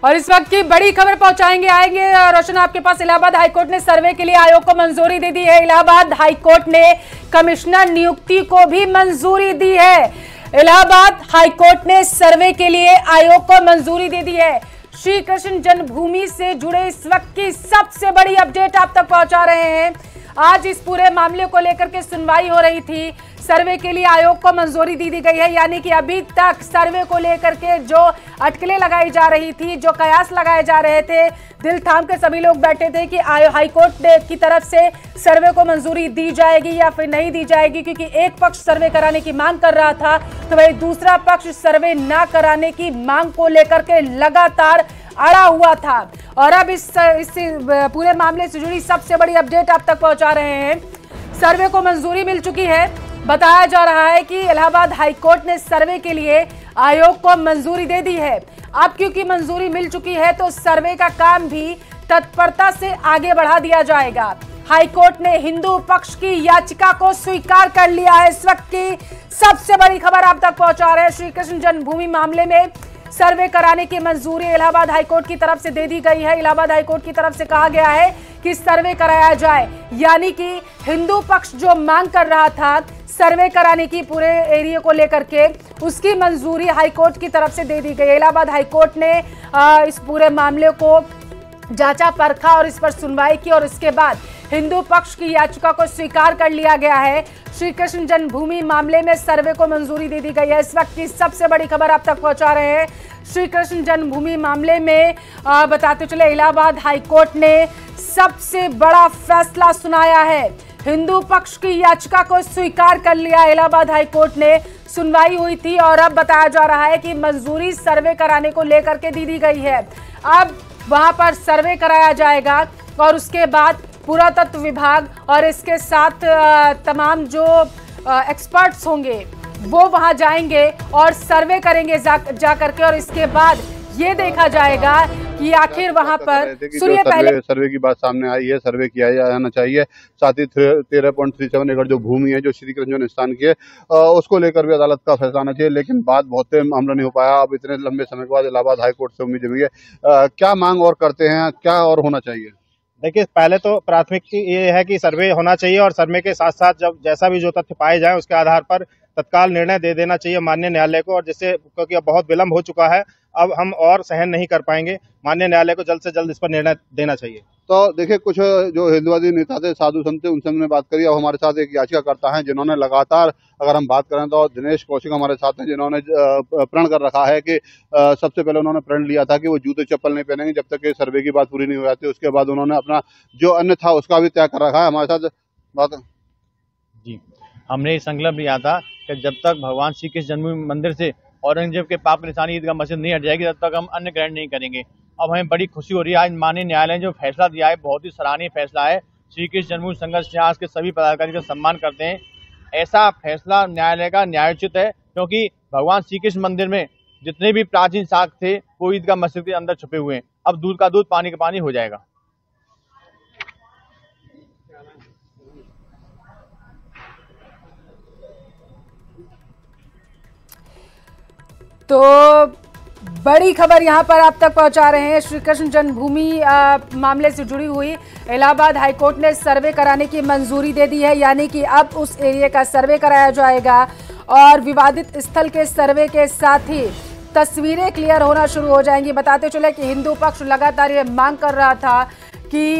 और इस वक्त की बड़ी खबर पहुंचाएंगे आएंगे रोशन आपके पास। इलाहाबाद हाईकोर्ट ने सर्वे के लिए आयोग को मंजूरी दे दी है। इलाहाबाद हाईकोर्ट ने कमिश्नर नियुक्ति को भी मंजूरी दी है। इलाहाबाद हाईकोर्ट ने सर्वे के लिए आयोग को मंजूरी दे दी है। श्री कृष्ण जन्मभूमि से जुड़े इस वक्त की सबसे बड़ी अपडेट आप तक पहुंचा रहे हैं। आज इस पूरे मामले को लेकर के सुनवाई हो रही थी। सर्वे के लिए आयोग को मंजूरी दी गई है, यानी कि अभी तक सर्वे को लेकर के जो अटकलें लगाई जा रही थी, जो कयास लगाए जा रहे थे, दिल थाम के सभी लोग बैठे थे कि हाईकोर्ट की तरफ से सर्वे को मंजूरी दी जाएगी या फिर नहीं दी जाएगी, क्योंकि एक पक्ष सर्वे कराने की मांग कर रहा था तो वही दूसरा पक्ष सर्वे ना कराने की मांग को लेकर के लगातार अड़ा हुआ था। और अब इस पूरे मामले से जुड़ी सबसे बड़ी अपडेट आप तक पहुंचा रहे हैं। सर्वे को मंजूरी मिल चुकी है। बताया जा रहा है कि इलाहाबाद हाईकोर्ट ने सर्वे के लिए आयोग को मंजूरी दे दी है। अब क्योंकि मंजूरी मिल चुकी है तो सर्वे का काम भी तत्परता से आगे बढ़ा दिया जाएगा। हाईकोर्ट ने हिंदू पक्ष की याचिका को स्वीकार कर लिया है। इस वक्त की सबसे बड़ी खबर आप तक पहुंचा रहे हैं। श्री कृष्ण जन्मभूमि मामले में सर्वे कराने की मंजूरी इलाहाबाद हाईकोर्ट की तरफ से दे दी गई है। इलाहाबाद हाईकोर्ट की तरफ से कहा गया है कि सर्वे कराया जाए, यानी कि हिंदू पक्ष जो मांग कर रहा था सर्वे कराने की पूरे एरिया को लेकर के, उसकी मंजूरी हाईकोर्ट की तरफ से दे दी गई है। इलाहाबाद हाईकोर्ट ने इस पूरे मामले को जांचा परखा और इस पर सुनवाई की और इसके बाद हिंदू पक्ष की याचिका को स्वीकार कर लिया गया है। श्री कृष्ण जन्मभूमि मामले में सर्वे को मंजूरी दे दी गई है। इस वक्त की सबसे बड़ी खबर आप तक पहुंचा रहे हैं। श्री कृष्ण जन्मभूमि मामले में बताते चले इलाहाबाद हाईकोर्ट ने सबसे बड़ा फैसला सुनाया है। हिंदू पक्ष की याचिका को स्वीकार कर लिया। इलाहाबाद हाईकोर्ट ने सुनवाई हुई थी और अब बताया जा रहा है कि मंजूरी सर्वे कराने को लेकर के दी गई है। अब वहां पर सर्वे कराया जाएगा और उसके बाद पुरातत्व विभाग और इसके साथ तमाम जो एक्सपर्ट्स होंगे वो वहां जाएंगे और सर्वे करेंगे जा करके, और इसके बाद ये देखा जाएगा कि आखिर वहां पर सुनिए। पहले सर्वे की बात सामने आई है, सर्वे किया जाना चाहिए। साथ ही 13.37 एकड़ जो भूमि है जो श्री कृष्ण स्थान की है उसको लेकर भी अदालत का फैसला आना चाहिए, लेकिन बात बहुत मामला नहीं हो पाया। अब इतने लंबे समय के बाद इलाहाबाद हाईकोर्ट से उम्मीद जमी है। क्या मांग और करते हैं, क्या और होना चाहिए? देखिए, पहले तो प्राथमिक ये है कि सर्वे होना चाहिए और सर्वे के साथ साथ जब जैसा भी जो तथ्य पाए जाए उसके आधार पर तत्काल निर्णय दे देना चाहिए माननीय न्यायालय को। और जिससे क्योंकि अब बहुत विलंब हो चुका है, अब हम और सहन नहीं कर पाएंगे। माननीय न्यायालय को जल्द से जल्द इस पर निर्णय देना चाहिए। तो देखिए, कुछ जो हिंदुवादी नेता थे, साधु संत थे, उनसे हमने बात करी। अब हमारे साथ एक याचिकाकर्ता हैं जिन्होंने लगातार, अगर हम बात करें तो दिनेश कौशिक हमारे साथ हैं, जिन्होंने प्रण कर रखा है कि सबसे पहले उन्होंने प्रण लिया था कि वो जूते चप्पल नहीं पहनेंगे जब तक कि सर्वे की बात पूरी नहीं हो जाती। उसके बाद उन्होंने अपना जो अन्य था उसका भी त्याग कर रखा है। हमारे साथ बात जी, हमने संकल्प लिया था कि जब तक भगवान श्री कृष्ण जन्मभूमि मंदिर से औरंगजेब के पाप निशानी ईदगाह मस्जिद नहीं हट जाएगी तब तक हम अन्य ग्रहण नहीं करेंगे। अब हमें बड़ी खुशी हो रही है, आज माननीय न्यायालय ने जो फैसला दिया है बहुत ही सराहनीय फैसला है। श्री कृष्ण जन्मभूमि संघर्ष न्यास के सभी पदाधिकारी का सम्मान करते हैं। ऐसा फैसला न्यायालय का न्यायोचित है, क्योंकि भगवान श्री कृष्ण मंदिर में जितने भी प्राचीन शाख थे वो ईदगाह मस्जिद के अंदर छुपे हुए हैं। अब दूध का दूध पानी का पानी हो जाएगा। तो बड़ी खबर यहां पर आप तक पहुंचा रहे हैं। श्री कृष्ण जन्मभूमि मामले से जुड़ी हुई इलाहाबाद हाईकोर्ट ने सर्वे कराने की मंजूरी दे दी है, यानी कि अब उस एरिया का सर्वे कराया जाएगा और विवादित स्थल के सर्वे के साथ ही तस्वीरें क्लियर होना शुरू हो जाएंगी। बताते चले कि हिंदू पक्ष लगातार ये मांग कर रहा था कि